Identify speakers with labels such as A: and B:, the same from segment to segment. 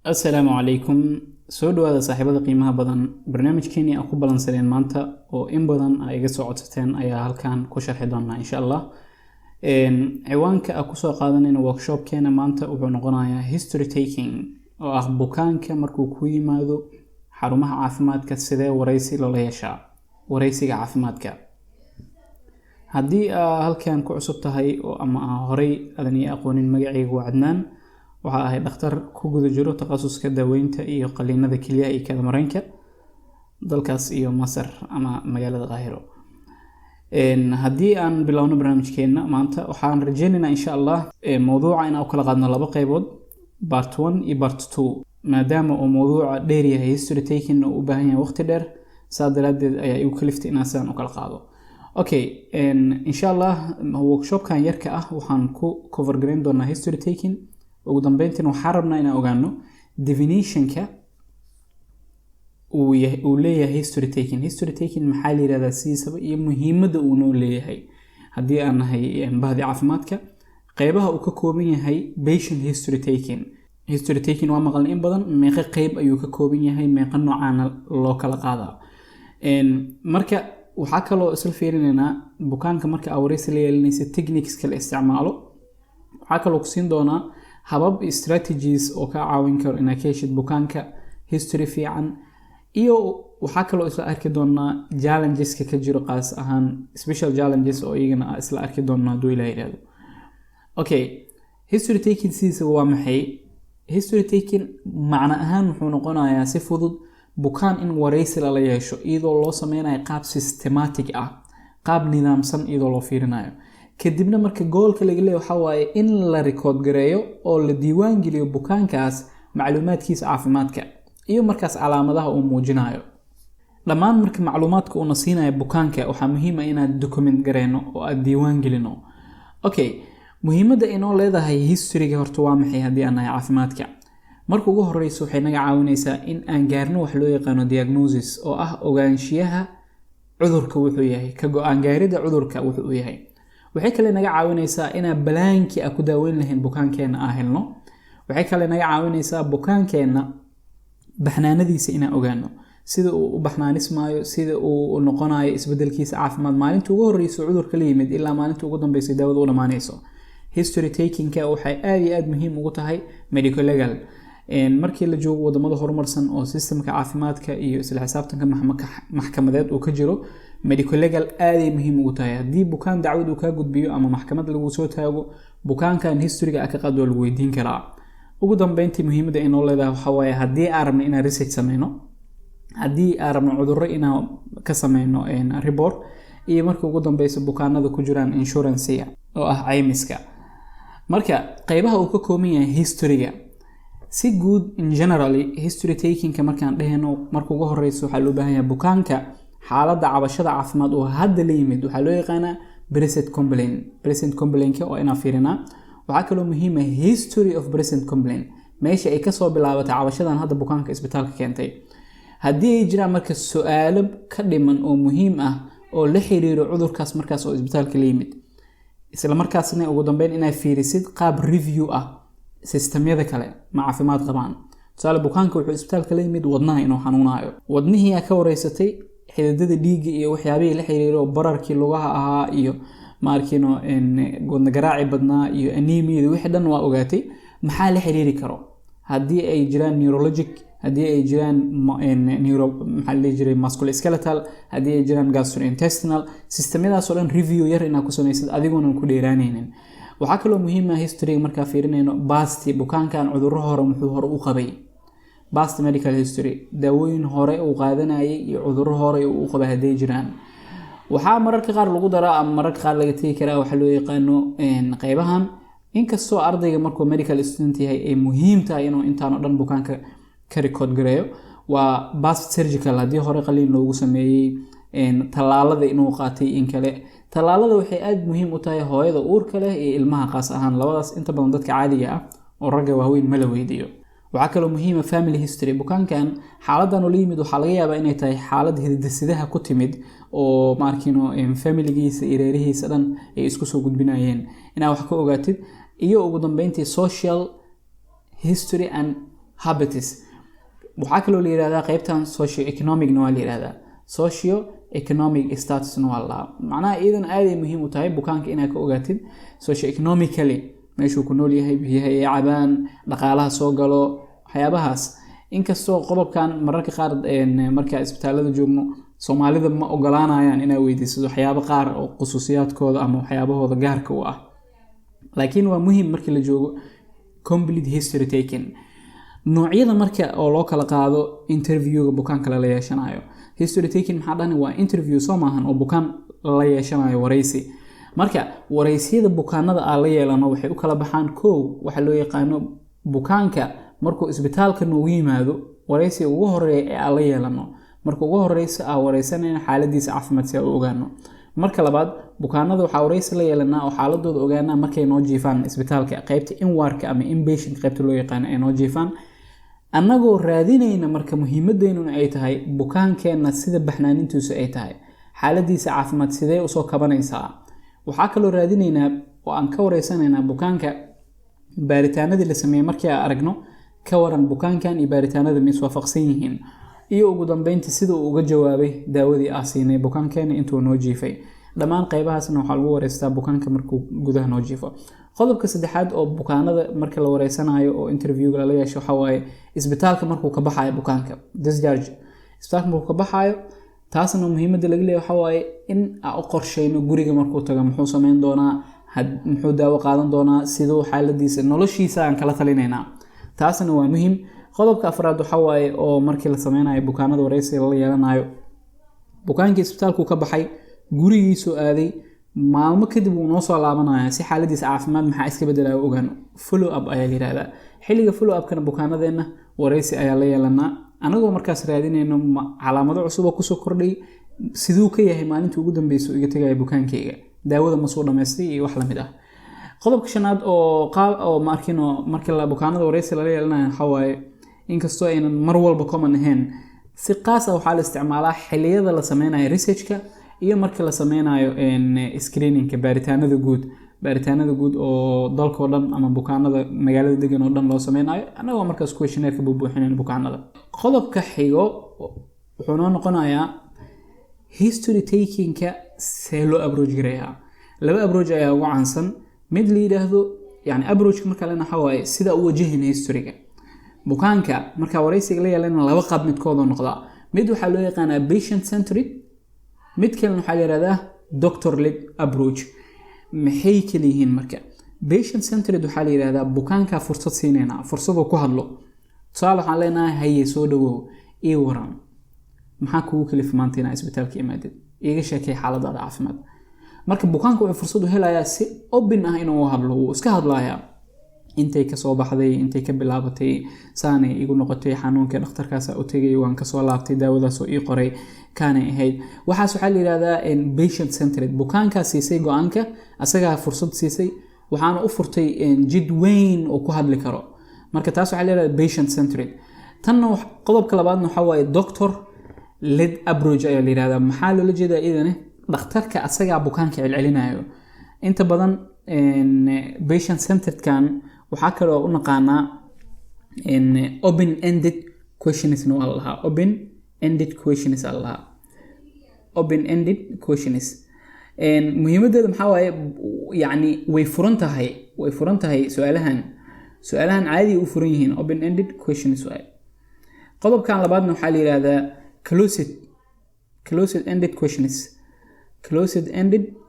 A: السلام عليكم سودو هذا صاحبة قيمها بدن برنامج كيني أكو بلانسلين مانتا أو إن بدن أيجا سعودتين أيا هالكان كشرح دونا إن شاء الله عوانك أكو سو قادنين workshop كينا مانتا وبنقنايا history taking أو bukaanka markuu ku yimaado xarumaha caafimaadka sidee wareysi loo yeeshaa wareysiga caafimaadka haddii halkan ku cusub tahay oo ama horey adani aqoonin magacaygu Cadnaan waxa ahay dhakhtar ku guda jiro takhasuska daaweynta iyo qaliinada kaliya ee kala mareynka dalkaas iyo Masar ama magaalada Qaahiro haddii aan bilowno barnaamijkeena maanta waxaan rajaynaynaa insha Allah mowduuca in aan kala qaadno laba qaybood part 1 iyo part 2 maadaama uu mowduuca dheer yahay history taking oo u baahan yahay waqti dheer saadaladeed ayaa igu kaliftay in aan u kala qaado okay insha Allah workshopkan yarka ah waxaan ku cover gareyn doonaa history taking ugu dambeyntii waxaan rabnaa inaan ogaano definitionka uu leeyahay history taking maxaa la yiraahdaa siisaba iyo muhiimadda uu noo leeyahay haddii aan nahay bahdi caafimaadka qeybaha uu ka kooban yahay patient history taking waa maqalna in badan meeqa qeyb ayuu ka kooban yahay meeqa noocaan loo kala qaadaa marka waxaa kaloo isla fiirinaynaa bukaanka marka wareysi la yeelanaysa techniques kala isticmaalo waxaa kaloo ku siin doonaa habab strategies oo ka caawin karo inaad ka heshid bukaanka history fiican iyo waxaa kaloo isla arki doonaa challengeska ka jiro qaas ahaan special challenges oo iyagana isla arki doonaa duu ilaa yiraahdo okay history taking siisa waa maxay history taking macna ahaan wuxuu noqonayaa si fudud bukaan in wareysi la yeesho iyadoo loo sameynayo qaab systematic ah qaab nidaamsan iyadoo loo fiirinayo kadibna marka goolka laga leeyahay waxa waaye in la record gareeyo oo la diiwaan geliyo bukaankaas macluumaadkiisa caafimaadka iyo markaas calaamadaha uu muujinayo dhammaan marka macluumaadka uu nasiinayo bukaanka waxa muhiim ah inaad document gareeno oo aad diiwaan gelino okay muhiimadda inoo leedahay historyga horta waa maxay haddii aan nahay caafimaadka marka ugu horeyso waxay naga caawinaysaa in aan gaarno wax loo yaqaano diagnosis oo ah ogaanshiyaha cudurka wuxuu yahay ka go'aan gaaridda cudurka wuxuu yahay waxay kale naga caawinaysaa inaan balaankii ku daaweyn lahayn bukaankeena helno waxay kale naga caawinaysaa bukaankeena baxnaanadiisa inaan ogaano sida uu u baxnaanismaayo sida uu noqonayo isbedelkiisa caafimaad maalinta ugu horeyso cudurka la yimid ilaa maalinta ugu dambeysay daawada u dhamaanayso history taking ka waxay aad iyo aad muhiim ugu tahay medical legal markii la joogo wadamada horumarsan oo systemka caafimaadka iyo isla xisaabtanka maxkamadeed uu ka jiro medical legal aad ay muhiim ugu tahay haddii bukaan dacwad uu ka gudbiyo ama maxkamad lagu soo taago bukaankan historyga ka qaado lagu weydiin karaa ugu dambeyntii muhiimadda in oo leedahay waxa waaye haddii aan rabno inaan research sameyno haddii aan rabno cudurro inaan ka sameyno report iyo markii ugu dambeyso bukaanada ku jiraan insurance oo ah caymiska marka qeybaha uu ka kooban yahay historyga si guud in generally history taking ka markaan dhehno marka ugu horeyso waxa loo baahan yahay bukaanka xaaladda cabashada caafimaad oo hadda la yimid waxa loo yaqaanaa present complaint oo ina fiirina waxa kaloo muhiim ah history of present complaint meesha ay ka soo bilaabatay cabashadan hadda bukaanka isbitaalka keentay haddii ay jiraan marka su'aalo ka dhiman oo muhiim ah oo la xiriiro cudurkaas markaas oo isbitaalka la yimid isla markaasna ugu dambeyn inay fiirisid qaab review ah systemyada kale ma caafimaad qabaan tusaale bukaanka wuxuu isbitaalka la yimid wadnaha inuu xanuunayo wadnihii ka wareysatay xididada dhiigga iyo waxyaabihii la xiriiro bararkii lugaha ahaa iyo markiino wadna garaaci badnaa iyo anemia wixii dhan waa ogaatay maxaa la xiriiri karo haddii ay jiraan neurologic haddii ay jiraan musculoskeletal haddii ay jiraan gastrointestinal systemyadaas oo dhan review yar inaad ku samaysid adigoona ku dheeraanaynin waxaa kaloo muhiim ah history markaa fiirinayno past bukaankan cudurro hore muxuu hore u qabay past medical history daawooyin hore uu qaadanayay iyo cudurro hore uu qabay haday jiraan waxaa mararka qaar lagu daraa ama mararka qaar laga tagi karaa waxa loo yaqaano qeybahan inkastoo ardayga markuu medical student yahay ay muhiim tahay inuu intaan oo dhan bukaanka ka record gareeyo waa past surgical haddii hore qaliin loogu sameeyey talaalada inuu qaatay in kale talaalada waxay aad muhiim u tahay hooyada uurka leh iyo ilmaha qaas ahaan labadaas inta badan dadka caadiga ah oo ragga waaweyn ma la weydiiyo waxaa kaloo muhiim ah family history bukaankan xaaladan oo la yimid waxaa laga yaabaa inay tahay xaalad hididasidaha ku timid oo markiino familygiisa iyo reerihiisa dhan ay isku soo gudbinayeen inaa wax ka ogaatid iyo ugu dambeyntii social history and habits waxaa kaloo la yiraahdaa qaybtan socio economic waa la yiraahdaa socio economic status waa la macnaha iidan aad ay muhiim u tahay bukaanka inaad ka ogaatid socio economically meeshuu ku nool yahay biyaha ay cabaan dhaqaalaha soo galo waxyaabahaas inkastoo qodobkan mararka qaar marka isbitaalada joogno Soomaalida ma ogolaanayaan inay weydiiso waxyaabo qaar oo khusuusiyaadkooda ama waxyaabahooda gaarka u ah laakiin waa muhiim markii la joogo complete history taken noocyada marka oo loo kala qaado interviewga bukaanka la yeeshanayo history taken maxaa dhahani waa interview soo maahan oo bukaan la yeeshanayo wareysi marka wareysiyada bukaanada aan la yeelano waxay u kala baxaan koow waxa loo yaqaano bukaanka markuu isbitaalka noogu yimaado wareysiga ugu horeeya ee aan la yeelano marka ugu horeysa aan wareysanayna xaaladiisa caafimaad si aan u ogaano marka labaad bukaanada waxa wareysi la yeelanaa oo xaaladooda ogaanaa markay noo jiifaan isbitaalka qaybta inwarka ama inpatient qaybta loo yaqaan ay noo jiifaan annagoo raadinayna marka muhiimadeenu ay tahay bukaankeena sida baxnaanintiisu ay tahay xaaladiisa caafimaad sidee u soo kabanaysaa waxa kale oo raadinaynaa oo aan ka wareysanaynaa bukaanka baaritaanadii la sameeyay markii aan aragno ka waran bukaankan iyo baaritaanada ma iswaafaqsan yihiin iyo ugu dambeyntii sida uu uga jawaabay daawadii aan siinay bukaankeena intuu noo jiifay dhammaan qaybahaasna waxa lagu wareystaa bukaanka markuu gudaha noo jiifo qodobka saddexaad oo bukaanada marka la wareysanayo oo interviewga la yeesho waxa waaye isbitaalka markuu ka baxayo bukaanka discharge isbitaalka markuu ka baxayo taasna muhiimadda laga leeyahay waxa waaye in aan u qorsheyno guriga markuu tago muxuu sameyn doonaa muxuu daawo qaadan doonaa sidoo xaaladiisa noloshiisa aan kala talinaynaa taasna waa muhiim qodobka afraad waxa waaye oo markii la sameynayo bukaanada wareysiga la yeelanayo bukaankii isbitaalku ka baxay gurigiisu aaday maalmo kadib uu noo soo laabanaya si xaaladiisa caafimaad maxaa iska bedelaya ogaano follow up ayaa la yiraahdaa xilliga follow up kana bukaanadeena wareysi ayaa la yeelanaa anagoo markaas raadinayno calaamado cusub oo kusoo kordhay siduu ka yahay maalintii ugu dambeysay iga tagaya bukaankeyga daawada ma soo dhameystay iyo wax la mid ah qodobka shanaad oo markii la bukaanada wareysi la yeelanayo waxa waaye inkastoo aynan mar walba common ahayn si qaas ah waxaa la isticmaalaa xilliyada la sameynayo researchka iyo markii la sameynayo screeningka baaritaanada guud oo dalkoo dhan ama bukaanada magaalada degan oo dhan loo sameynayo anagoo markaas questionnaire-ka buuxinayna bukaanada qodobka xigo wuxuu noo noqonayaa history taking-ka see loo approach gareeyaa laba approach ayaa ugu caansan mid la yiraahdo yani approach-ka marka lena waxa waaye sida u wajahina history-ga bukaanka marka wareysiga la yeelana laba qaab midkood oo noqda mid waxa loo yaqaanaa patient centered mid kale waxa la yiraahdaa doctor led approach maxay kala yihiin marka patient centered waxa la yiraahdaa bukaanka fursad siinayna fursad uu ku hadlo tusaale waxaan leenahay haye soo dhawow ii waran maxaa kugu kalif maantina isbitaalka imaadid iiga sheekay xaaladaada caafimaad marka bukaanka wuxuu fursad u helayaa si open ah inuu hadlo uu iska hadlayaa intay ka soo baxday intay ka bilaabatay saanay igu noqotay xanuunka dhakhtarkaas u tagay waan ka soo laabtay daawadaas oo ii qoray kaanay ahayd waxaas waxa la yiraahdaa patient centered bukaanka siisay go'aanka asaga fursad siisay waxaana u furtay jid weyn oo ku hadli karo marka taas waxa la yiraahdaa patient centered tan qodobka labaadna waxa waaye doctor led approach ayaa la yiraahdaa maxaa loola jeedaa idane dhakhtarka asaga bukaanka celcelinayo inta badan patient centered kan waxa kale oo u naqaanaa open ended questions no allah open ended questions allah open ended questions muhiimadeedu waxa waaye yani way furan tahay su'aalahan caadi u furan yihiin open ended questions waaye qodobkan labaadna waxa la yiraahdaa closed ended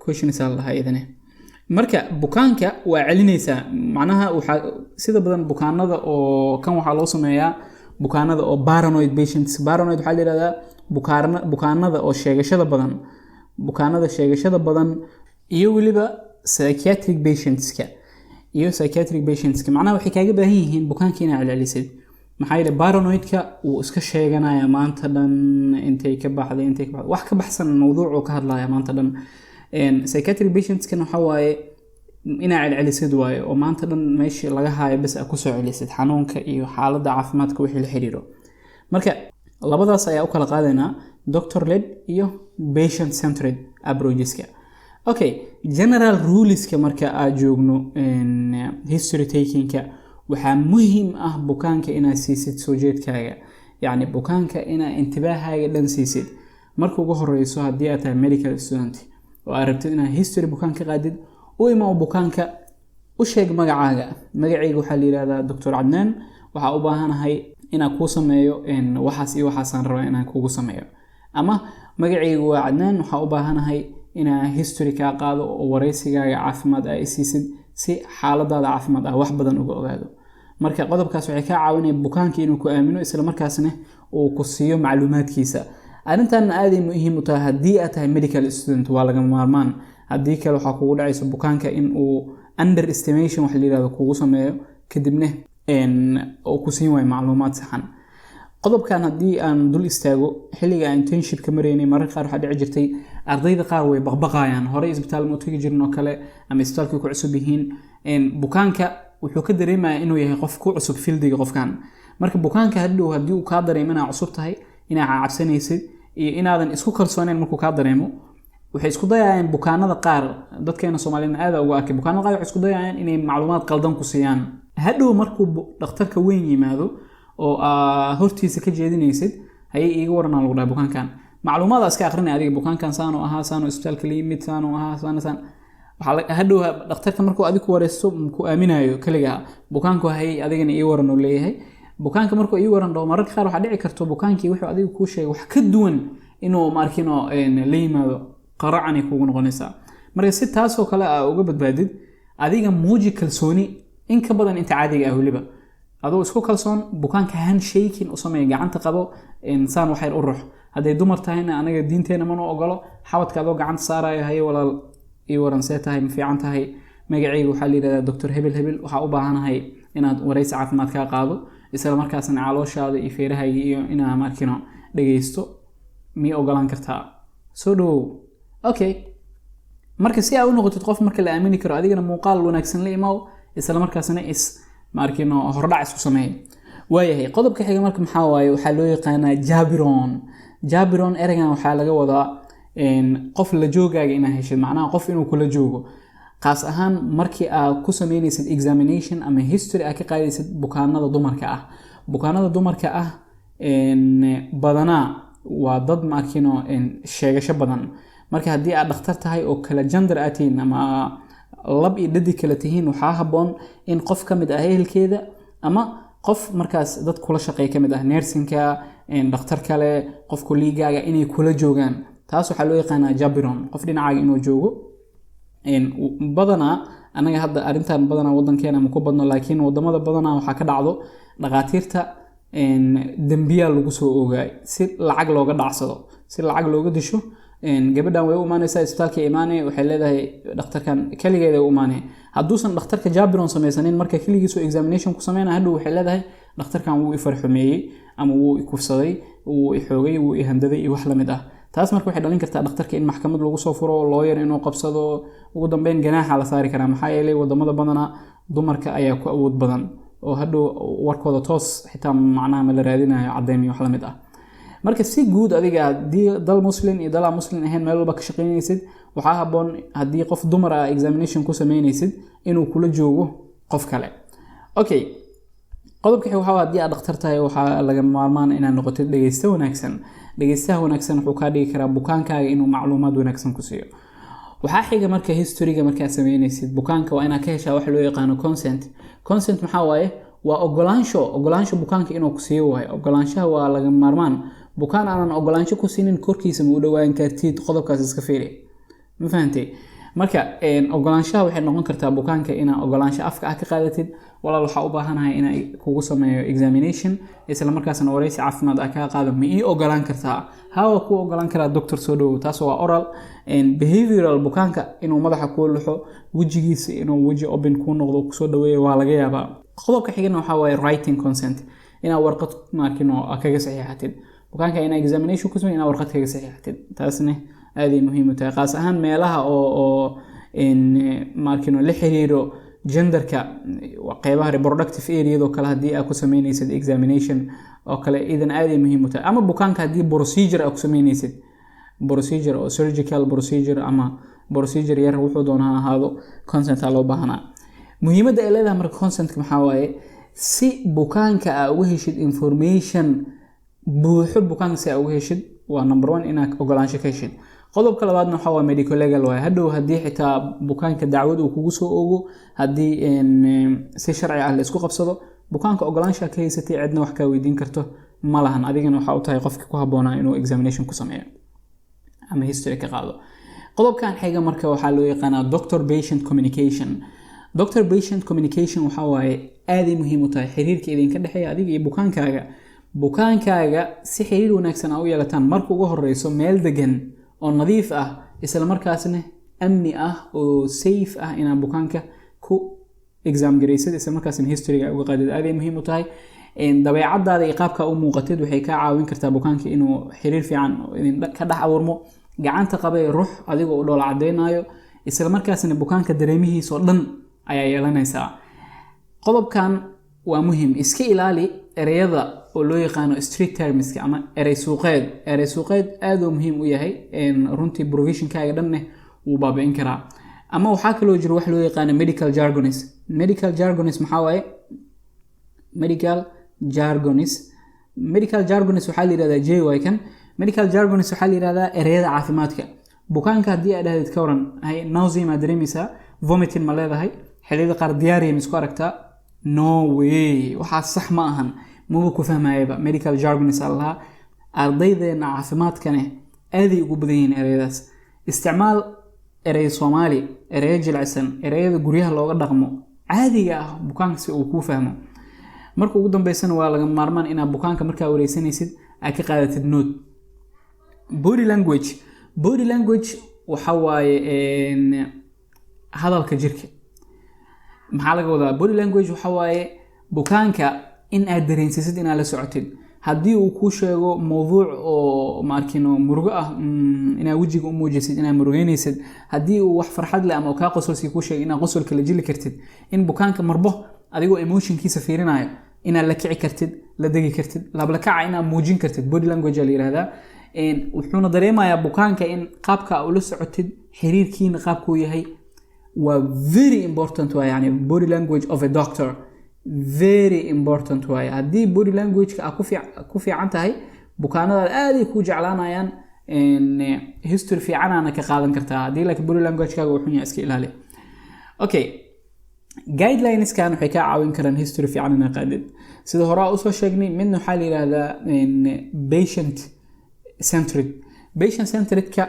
A: questions allah idane marka bukaanka waa celinaysa macnaha waxa sida badan bukaanada oo kan waxa loo sameeyaa bukaanada oo paranoid patients waxa la yiraahdaa bukaanada oo sheegashada badan iyo waliba psychiatric patients macnaha waxay kaaga baahan yihiin bukaanka inay celcelisid maxay yidhi paranoidka uu iska sheeganaya maanta dhan intay ka baxday wax ka baxsan mowduuc ka hadlaya maanta dhan psychiatric patients kan waxa waaye ina celcelisid waaye oo maanta dhan meeshii laga haayo bas ku soo celisid xanuunka iyo xaaladda caafimaadka wixii la xiriiro marka labadaas ayaa u kala qaadayna doctor led iyo patient centered approacheska okay general ruleska marka aad joogno history takingka waxaa muhiim ah bukaanka inaad siisid soo jeedkaaga, yacni bukaanka inaad intibaahaaga dhan siisid. marka ugu horeyso haddii aad tahay medical student oo aad rabtid inaad history bukaanka qaadid, u imaa bukaanka u sheeg magacaaga. magacayga waxaa la yiraahdaa Dr. Cadnaan, waxaa u baahanahay inaan kuu sameeyo waxaas iyo waxaasaan rabaa inaan kugu sameeyo. ama magacaygu waa Cadnaan, waxaa u baahanahay inaan history ka qaado oo wareysigaaga caafimaad ay siisid si xaaladaada caafimaad ah wax badan uga ogaado. marka qodobkaas waxay ka caawinayaan bukaanka inuu ku aamino isla markaasna uu ku siiyo macluumaadkiisa. arrintan aad ay muhiim u tahay haddii aad tahay medical student, waa laga maarmaan. haddii kale waxaa kugu dhacaysa bukaanka in uu underestimation wax la yiraahdo kugu sameeyo, kadibna oo ku siin waayo macluumaad saxan. qodobkan haddii aan dul istaago, xilliga aan internship ka maraynay mararka qaar waxaa dhici jirtay ardayda qaar way baqbaqayaan, hore isbitaal ma u tagi jirin oo kale, ama isbitaalkii ku cusub yihiin. bukaanka wuxuu ka dareemayaa inuu yahay qof ku cusub fieldiga qofkan. marka bukaanka hadhow haddii uu kaa dareemo inaad cusub tahay, inaad cabsanaysid iyo inaadan isku kalsooneyn markuu kaa dareemo, waxay isku dayayaan bukaanada qaar, dadkeena Soomaaliyeed aad ugu arkay, bukaanada qaar waxay isku dayayaan inay macluumaad qaldan ku siiyaan. hadhow markuu dhakhtarka weyn yimaado oo hortiisa ka jeedinaysid, hay iiga waran lagu dhahay bukaankan macluumaad iska akhrinay adiga, bukaankan saan oo ahaa, saan oo isbitaalka la yimid, saan oo ahaa, saan waxa hadhow dhakhtarka markuu adigu wareysto ku aaminayo kaliya bukaanku hay adigana ii waran oo leeyahay. bukaanka markuu ii waran dhaw mararka qaar waxa dhici karto bukaankii wuxuu adigu ku sheegay wax ka duwan inuu markino la yimaado qaracani kugu noqonaysa. marka si taas oo kale uga badbaadid, adiga muuji kalsooni in ka badan inta caadiga ah waliba. adoo isku kalsoon, bukaanka handshaking u sameey, gacanta qabo, insaan wax yar u ruux. haday dumar tahayna anaga diinteena ma ogolo xabadka adoo gacanta saarayo hay walaal ii waran see tahay, ma fiican tahay, magacaygu waxaa la yiraahdaa Dr. Hebel Hebel, waxaa u baahanahay inaad wareysi caafimaad ka qaado, isla markaasna calooshaada iyo feerahaaga iyo inaad markino dhageysto, mi ogolaan kartaa, soo dhawow. okay, marka si aad u noqotid qof marka la aamini karo, adigana muuqaal wanaagsan la imaaw, isla markaasna markino hordhac isku sameey. waayahay qodobka xiga marka maxaa waaye, waxaa loo yaqaanaa jaabiroon. ereygan waxaa laga wadaa qof la joogaaga inaad heshid, macnaha qof inuu kula joogo. qaas ahaan markii aad ku sameynaysid examination ama history aad ka qaadaysid bukaanada dumarka ah, badanaa waa dad markino sheegasho badan. marka haddii aad dhakhtar tahay oo kala gender aad tihiin ama lab iyo dhadig kala tihiin, waxaa habboon in qof ka mid ah ehelkeeda ama qof markaas dad kula shaqeeya ka mid ah, nursingka, dhakhtar kale, qof kuligaaga inay kula joogaan. taas waxaa loo yaqaanaa jaabiroon, qof dhinacaaga inuu joogo. badanaa anaga hadda arrintan badanaa wadankeena ma ku badno, laakiin wadamada badanaa waxaa ka dhacdo dhaqaatiirta dambiya lagu soo ogaay si lacag looga dhacsado, si lacag looga disho. gabadhan way u imaanaysaa isbitaalka imaanay, waxay leedahay dhakhtarkan kaligeeda u imaanay. hadduusan dhakhtarka jaabiroon samaysanin, marka kaligiisu examination ku sameynaa, hadhow waxay leedahay dhakhtarkan wuu i farxumeeyey ama wuu i kufsaday, wuu i xoogay, wuu i handaday iyo wax la mid ah. taas marka waxay dhalin kartaa dhakhtarka in maxkamad lagu soo furo, lawyer inuu qabsado, ugu dambeyn ganaaxa la saari karaa. maxaa yeelay wadamada badanaa dumarka ayaa ku awood badan oo hadhow warkooda toos xitaa macnaha ma la raadinayo caddeyn iyo wax la mid ah. marka si guud adiga haddii dal muslim iyo dal aan muslim ahayn meel walba ka shaqeynaysid, waxaa habboon haddii qof dumar ah examination ku sameynaysid inuu kula joogo qof kale. okay, qodobka waxa haddii aad dhakhtar tahay, waxaa laga maarmaan inaad noqotid dhageyste wanaagsan. dhageystaha wanaagsan wuxuu ka dhigi karaa bukaankaaga inuu macluumaad wanaagsan ku siiyo. waxaa xiga marka historyga markaad sameynaysid bukaanka waa inaad ka heshaa wax loo yaqaano consent. maxaa waaye? waa ogolaansho bukaanka inuu ku siiyo waaye. ogolaanshaha waa laga maarmaan. bukaan aanan ogolaansho ku siinin korkiisa ma u dhawaan kartid, qodobkaas iska fiiri. ma fahantay? marka ogolaanshaha waxay noqon kartaa bukaanka inaad ogolaansho afka ah ka qaadatid, walaal waxaa u baahanahay inay kugu sameeyo examination, isla markaasna wareysi caafimaad ah ka qaado, ma ii ogolaan kartaa? hawa ku ogolaan karaa doctor, soo dhawow. taas waa oral. behavioral bukaanka inuu madaxa ku luxo, wajigiisa inuu waji open ku noqdo, ku soo dhaweeyo waa laga yaabaa. qodobka xigana waxaa waaye writing consent, inaad warqad markino kaga saxiixatid. bukaanka inaa examination ku sameeyo inaad warqad kaga saxiixatid, taasna aad ay muhiim u tahay. qaas ahaan meelaha oo markino la xiriiro genderka, qeybaha reproductive area kale haddii aad ku sameynaysid examination oo kale, idan aad ay muhiim u tahay. ama bukaanka haddii procedure aad ku sameynaysid, procedure oo surgical procedure ama procedure yar wuxuu doonaa ahaado, consent loo baahanaa. muhiimadda ay leedahay marka consentka maxaa waaye? si bukaanka aa uga heshid information buuxo bukaanka si aa uga heshid waa number 1 inaad ogolaansho ka heshid qodobka labaadna waxa waa medical legal way hadhow hadii xitaa bukaanka dacwad uu kugu soo ogo hadii si sharci ah la isku qabsado bukaanka ogolaansho ka haysatay cidna wax ka weydiin karto ma lahan adigana waxa uu tahay qofkii ku haboonaa inuu examination ku sameeyo ama history ka qaado qodobkan xiga marka waxa loo yaqaanaa doctor patient communication waxa waaye aad muhiim u tahay xiriirka idinka dhaxeeya adiga iyo bukaankaaga si xiriir wanaagsan u yeelataan marka ugu horeyso meel degan oo nadiif ah isla markaasna amni ah oo safe ah inaan bukaanka ku exam gareysid isla markaasna historyga uga qaadid aad muhiim u tahay dabeecadaada iyo qaabka u muuqatid waxay ka caawin kartaa bukaanka inuu xiriir fiican idin ka dhax abuurmo gacanta qabay ruux adigoo u dhoola cadeynayo isla markaasna bukaanka dareemihiisa oo dhan ayaa yeelanaysaa qodobkan waa muhiim iska ilaali ereyada oo loo yaqaano street terms ama erey suuqeed aad u muhiim u yahay runtii provision-kaaga dhanne uu baabi'in karaa ama waxaa kaloo jira wax loo yaqaano medical jargons maxaa waaye medical jargons waxaa la yidhahdaa JY kan medical jargons waxaa la yidhahdaa ereyada caafimaadka bukaanka haddii aad dhahdid ka waran nausea ma dareemaysaa vomiting ma leedahay xilliyada qaar diarrhea isku aragtaa no way waxa sax ma ahan maba ku fahmayaba medical jargons allaha ardaydeena caafimaadkane aad ay ugu badan yihiin ereyadaas isticmaal erey Soomaali erey jilicsan ereyada guryaha looga dhaqmo caadiga ah bukaanka si uu ku fahmo marka ugu dambeysana waa laga maarmaan inaad bukaanka markaa wareysanaysid aad ka qaadatid note body language waxa waaye hadalka jirka maxaa laga wadaa body language waxa waaye bukaanka in aad dareensisid inaad la socotid haddii uu ku sheego mowduuc oo markino murugo ah inaad wajiga u muujisid inaad murugeynaysid haddii uu wax farxad leh ama ka qosolsi ku sheego inaad qosolka la jili kartid in bukaanka marbo adigoo emotionkiisa fiirinayo inaad la kici kartid la degi kartid labla kaca inaad muujin kartid body language la yiraahdaa wuxuuna dareemayaa bukaanka in qaabka uu la socotid xiriirkiina qaabku yahay waa very important waa yani body language of a doctor very important waa haddii body language ka ku fiican tahay bukaanada aad ay ku jeclaanayaan history fiicanana ka qaadan kartaa haddii laakiin body language kaaga wuxuu yahay iska ilaali okay guidelines kan waxay ka caawin karaan history fiican inaad qaadid sida hore u soo sheegnay midna waxa la yiraahdaa patient centered ka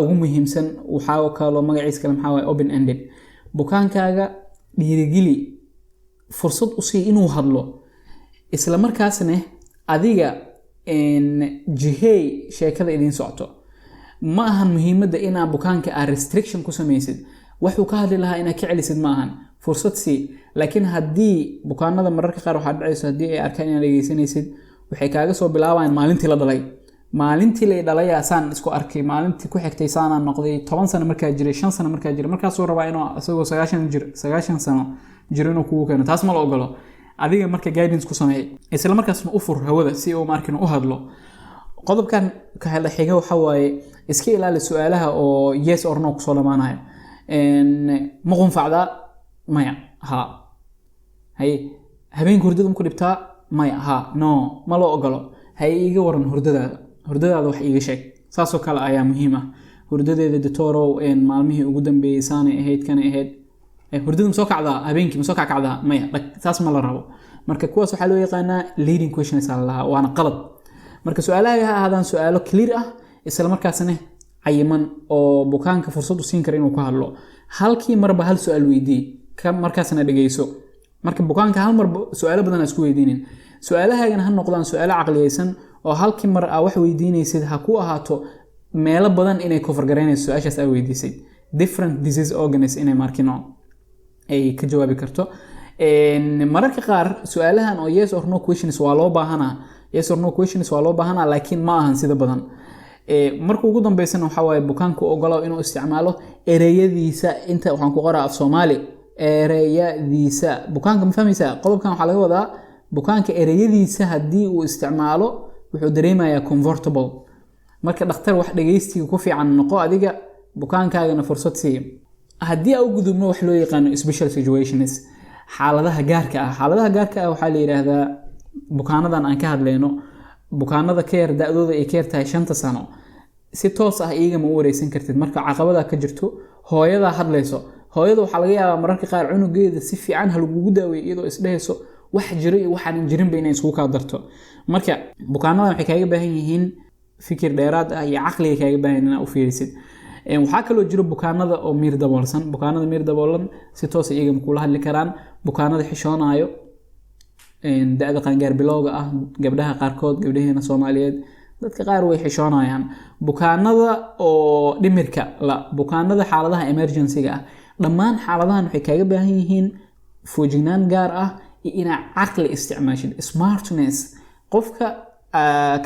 A: ugu muhiimsan waxa kaloo magaciisa kale maxaa waaye open ended bukaankaaga dhiirigeli fursad u sii inuu hadlo isla markaasna adiga jihey sheekada idin socto ma ahan muhiimadda inaa bukaanka restriction ku samaysid wuxuu ka hadli lahaa inaad ka celisid ma ahan fursad sii laakiin haddii bukaanada mararka qaar waxaa dhacayso haddii ay arkaan inaad dhegeysanaysid waxay kaaga soo bilaabayaan maalintii la dhalay asaan isku arkay maalintii ku xigtay saana noqday 10 sano markaa jiray 5 sano markaa jiray markaas uu rabaa inuu asagoo 90 sano jiro inuu kugu keeno taas ma la ogolo adiga marka guidance ku sameey isla markaasna u fur hawada si uu markii u hadlo qodobkan ka hela xiga waxa waaye iska ilaali su'aalaha oo yes or no ku soo lamaanayo ma qunfacda maya ha hay habeen hurdada ku dhibtaa maya ha no ma la ogolo hay iga waran hurdadaada wax iga sheeg saas oo kale ayaa muhiim ah hurdadeeda doctorow maalmihii ugu dambeeyay saanay ahayd kana ahayd hurdada soo kacdaa habeenkii ma soo kacdaa maya saas ma la rabo marka kuwaas waxa loo yaqaanaa leading questions allaha waana qalad marka su'aalaha ahaadaan su'aalo clear ah isla markaasna cayiman oo bukaanka fursad u siin kara inuu ku hadlo halkii marba hal su'aal weydii ka markaasna dhageyso marka bukaanka hal mar su'aalo badan isku weydiinin su'aalahaagana ha noqdaan su'aalo caqliyeysan oo halkii mar wax weydiinaysid ha ku ahaato meelo badan inay cover gareynayso su'aashaas aad weydiisay different disease organs inay markino ay ka jawaabi karto mararka qaar su'aalahan oo yes or no questions waa loo baahanaa laakiin ma ahan sida badan marka ugu dambeysana waxa waaye bukaanku ogolaaw inuu isticmaalo ereyadiisa inta waxaan ku qoraa af Soomaali ereyadiisa bukaanka ma fahmaysaa qodobkan waxa laga wadaa bukaanka ereyadiisa haddii uu isticmaalo wuxuu dareemayaa comfortable marka dhakhtar wax dhageystiga ku fiican noqo adiga bukaankaagana fursad sii haddii uu gudubno wax loo yaqaan special situations xaaladaha gaarka ah waxaa la yiraahdaa bukaanadan aan ka hadlayno bukaanada ka yar da'dooda ay ka yar tahay 5 sano si toos ah iyaga ma u wareysan kartid marka caqabada ka jirto hooyada hadlayso hooyada waxa laga yaabaa mararka qaar cunugeeda si fiican hal ugu daaweeyo iyadoo isdhehayso wax jiro iyo waxaan jirin bay inay isku ka darto marka bukaanadan waxay kaaga baahan yihiin fikir dheeraad ah iyo caqli kaaga baahan inaad u fiirisid waxaa kaloo jiro bukaanada oo miir daboolsan bukaanada miir daboolan si toos ah iyaga ma kula hadli karaan bukaanada xishoonayo da'da qaangaar bilowga ah gabdhaha qaarkood gabdhaheena Soomaaliyeed dadka qaar way xishoonayaan bukaanada oo dhimirka la bukaanada xaaladaha emergency-ga ah dhammaan xaaladahan waxay kaaga baahan yihiin foojignaan gaar ah iyo inaad caqli isticmaashid smartness qofka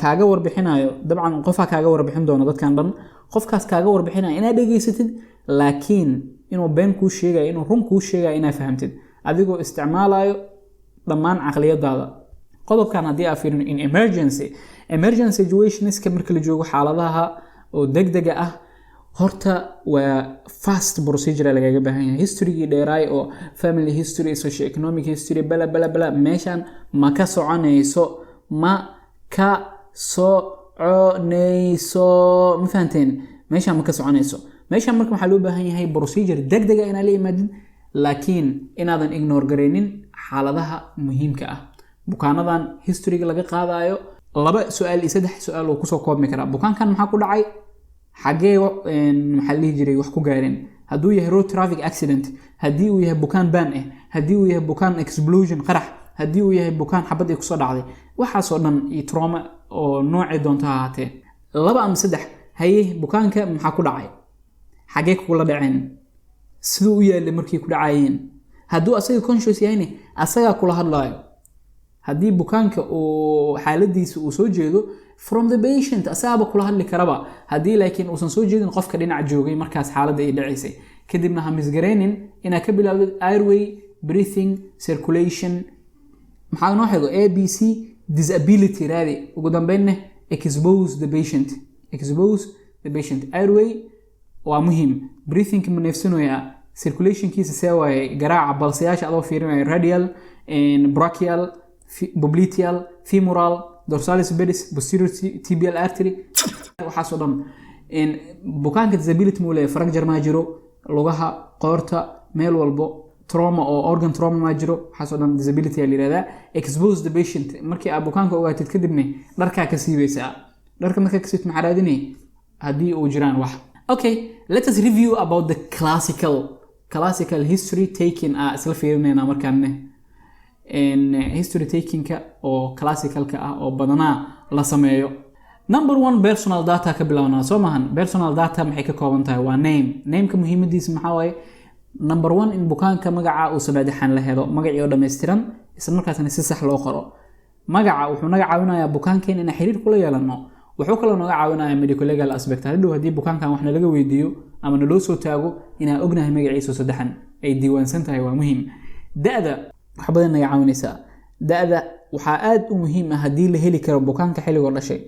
A: kaaga warbixinayo dabcan qofka kaaga warbixin doono dadkan dhan qofkaas kaaga warbixinayo inaad dhageysatid laakiin inuu been ku sheegayo inuu run ku sheegayo inaad fahamtid adigoo isticmaalayo dhammaan caqliyadaada qodobkan haddii aad fiirino in emergency situations ka marka la joogo xaaladaha oo degdega ah horta waa fast procedure lagaga baahan yahay history dheeraay oo family history socio-economic history bala meeshan ma ka soconayso ma fahanteen meeshan ma ka soconayso meeshan marka waxaa loo baahan yahay procedure degdega inaad la imaadid laakiin inaadan ignore gareynin xaaladaha muhiimka ah bukaanadan history-ga laga qaadayo 2 su'aal iyo 3 su'aal oo ku soo koobmi kara bukaankan maxaa ku dhacay xagee maxaa la jiray wax ku gaareen haduu yahay road traffic accident hadii uu yahay bukaan baan hadii uu yahay bukaan explosion qarax hadii uu yahay bukaan xabad ay ku soo dhacday waxaas oo dhan iyo trauma oo noocay doonto ahaatee 2 ama 3 haye bukaanka maxaa ku dhacay xagee kula dhaceen sidoo u yaal markii ku dhacayeen haduu asaga conscious yahay asaga kula hadlaayo hadii bukaanka oo xaaladiisa uu soo jeedo from the patient asaaba kula hadli karaba hadii laakiin uusan soo jeedin qofka dhinac joogay markaas xaaladda ay dhacaysay kadibna ha misgareenin ina ka bilowdo airway breathing circulation maxaa noo xigo ABC disability raadi ugu dambeynna expose the patient airway waa muhiim breathing ma neefsanaya circulation kiisa seeway garaaca balsiyaasha adoo fiirinaya radial brachial popliteal femoral dorsalis pedis posterior tibial artery waxaas oo dhan bukaanka disability muu leeyahay fracture ma jiro lugaha qoorta meel walbo trauma oo organ trauma ma jiro waxaas oo dhan disability la yiraahdaa expose the patient markii aad bukaanka ogaatid kadibna dharka ka siibaysaa dharka marka ka siibto maxaradini hadii uu jiraan wax okay let us review about the classical history taking isla fiirinayna markaan history taking-ka oo classical-ka ah oo badanaa la sameeyo number 1 personal data ka bilaabnaa soo maahan personal data maxay ka kooban tahay waa name-ka muhiimadiisa maxaa waaye number 1 in bukaanka magaca uu sabaadixan la helo magacii oo dhameystiran isla markaasna si sax loo qoro magaca wuxuu naga caawinayaa bukaankeena in xiriir kula yeelano wuxuu kaloo naga caawinayaa medical legal aspect hadii bukaankan wax laga weydiiyo ama naloo soo taago inaan ognahay magaciisa saddexan ay diiwaansan tahay waa muhiim da'da wax badan naga caawinaysaa da'da waxaa aad u muhiim ah hadii la heli karo bukaanka xilliga dhashay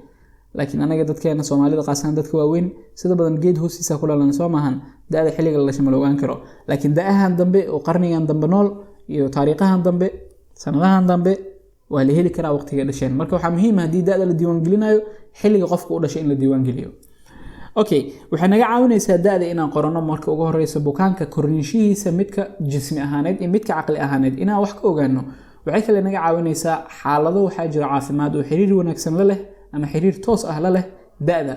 A: laakiin anaga dadkeena Soomaalida qaasan dadka waaweyn sida badan geed hoostiisa ku dhalan soo maahan da'da xilliga la dhashay ma ogaan karo laakiin da'ahan dambe oo qarnigan dambe nool iyo taariikhahan dambe sanadahan dambe waa la heli karaa waqtiga dhasheen marka waxa muhiim ah hadii da'da la diiwaan gelinayo xilliga qofku u dhashay in la diiwaan geliyo okay waxa naga caawinaysaa da'da inaan qorano marka ugu horeysa bukaanka korniishihiisa midka jismi ahaaneed iyo midka caqli ahaaneed inaan wax ka ogaano waxay kale naga caawinaysaa xaalado waxa jira caafimaad oo xiriir wanaagsan la leh ama xiriir toos ah la leh da'da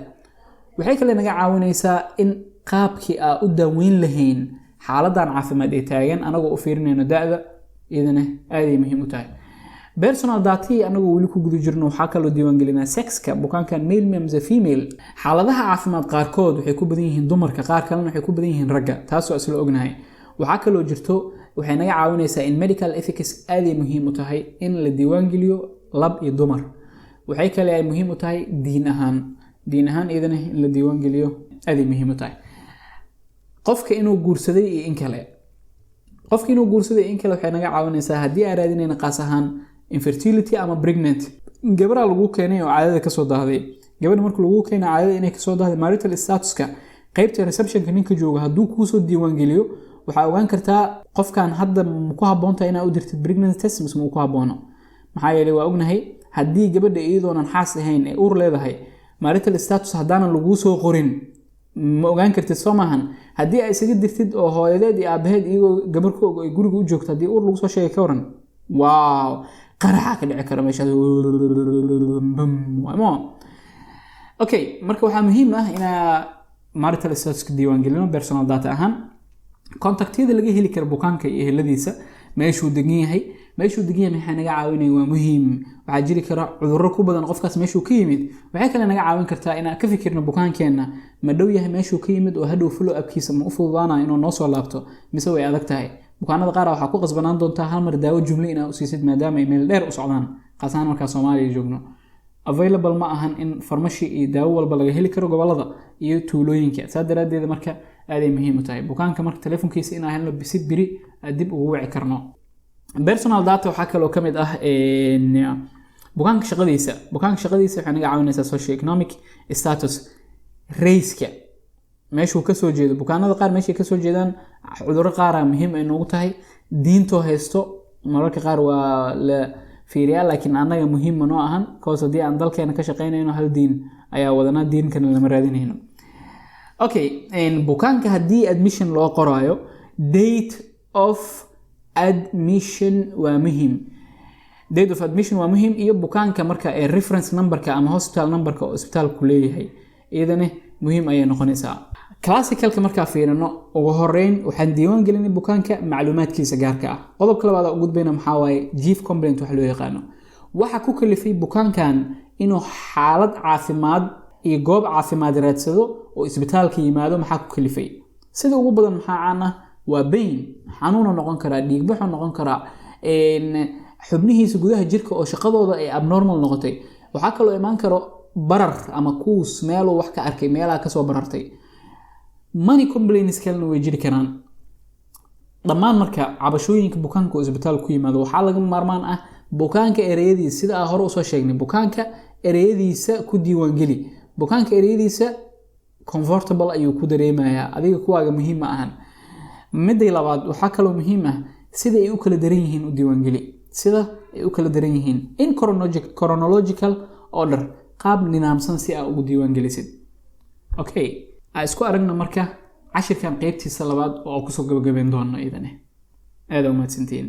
A: waxay kale naga caawinaysaa in qaabkii u daaweyn lahayn xaaladan caafimaad ee taagan anagoo u fiirinayno da'da iyadana aad ay muhiim u tahay personal data anagoo wali ku guda jirno waxa kale oo diiwaan gelinaa sexka bukaankan male mise female xaaladaha caafimaad qaarkood waxay ku badan yihiin dumarka qaar kalena waxay ku badan yihiin ragga taas oo isla ognahay waxa kale oo jirto waxay naga caawinaysaa in medical ethics aad ay muhiim u tahay in la diiwaan geliyo lab iyo dumar waxay kale ay muhiim u tahay diin ahaan iyadana in la diiwaan geliyo aad ay muhiim u tahay qofka inuu guursaday iyo in kale waxay naga caawinaysaa hadii aan raadinayna qaas ahaan infertility ama pregnant gabadha lagu keenay oo caadada ka soo daahday gabadha markii lagu keenay caadada inay ka soo daahday marital status-ka qaybta reception-ka ninka jooga haduu ku soo diiwaan geliyo waxa ogaan kartaa qofkan hadda ku haboonta inaad u dirtid pregnancy test mise ku haboono maxaa yeelay waa ognahay haddii gabadha iyadoonan xaas ahayn ee uur leedahay marital status haddaana lagu soo qorin ma ogaan kartid soo maahan haddii ay isaga dirtid oo hooyadeed iyo aabaheed iyagoo gabarkooga ay guriga u joogto haddii uur lagu soo sheegay ka waran waaw qaraxa ka dhici kara meesha okay marka waxaa muhiim ah inaa marital status ka diiwaan gelino personal data ahaan contactyada laga heli karo bukaanka iyo eheladiisa meeshuu degan yahay maxay naga caawinayaan waa muhiim waxaa jiri kara cudurro ku badan qofkaas meeshuu ka yimid waxay kale naga caawin kartaa inaan ka fikirno bukaankeena ma dhow yahay meeshuu ka yimid oo hadhow follow upkiisa ma u fududaanayo inuu noo soo laabto mise way adag tahay bukaanada qaar waxaa ku qasbanaan doontaa hal mar daawo jumle inaa u siisid maadaama ay meel dheer u socdaan qaasaan markaa Soomaaliya joogno available ma ahan in farmashi iyo daawo walba laga heli karo gobolada iyo tuulooyinka saa daraadeed marka aad ay muhiim u tahay bukaanka marka telefonkiisa inaan helno bisid biri dib ugu wici karno personal data waxa kale oo kamid ah bukaanka shaqadiisa waxay naga caawinaysaa socio-economic status rayska meeshuu ka soo jeedo bukaanada qaar meeshay ka soo jeedaan cudurro qaar muhiim ay noogu tahay diinto haysto mararka qaar waa la fiiriyaa laakiin anaga muhiim ma noo ahan koos hadii aan dalkeena ka shaqeynayno hal diin ayaa wadanaa diinkana lama raadinayno okay bukaanka hadii admission loo qoraayo date of admission waa muhiim iyo bukaanka marka ee reference numberka ama hospital numberka oo isbitaalku leeyahay iyadana muhiim ayay noqonaysaa classicalka marka fiirino ugu horeyn waxaan diiwaan gelinay bukaanka macluumaadkiisa gaarka ah qodobka labaad oo gudbayna maxaa waaye chief complaint wax loo yaqaano waxa ku kalifay bukaankan inuu xaalad caafimaad iyo goob caafimaad raadsado oo isbitaalka yimaado maxaa ku kalifay sida ugu badan maxaa caan ah waa pain xanuun noqon kara dhiig baxo noqon kara xubnihiisa gudaha jirka oo shaqadooda ay abnormal noqotay waxa kale oo iman karo barar ama kuus meel wax ka arkay meelaha ka soo barartay money complaints kalena way jiri karaan dhammaan marka cabashooyinka bukaanka oo isbitaal ku yimaado waxaa laga maarmaan ah bukaanka ereyadiisa sida aan hore u soo sheegnay bukaanka ereyadiisa ku diiwaan geli bukaanka ereyadiisa comfortable ayuu ku dareemayaa adiga kuwaaga muhiim ma ahan midda labaad waxa kale oo muhiim ah sida ay u kala daran yihiin u diiwaan geli in chronological order qaab nidaamsan si aad ugu diiwaan gelisid okay isku aragna marka cashirkan qaybtiisa labaad oo ku soo gabagabeyn doona idane aad u mahadsantiin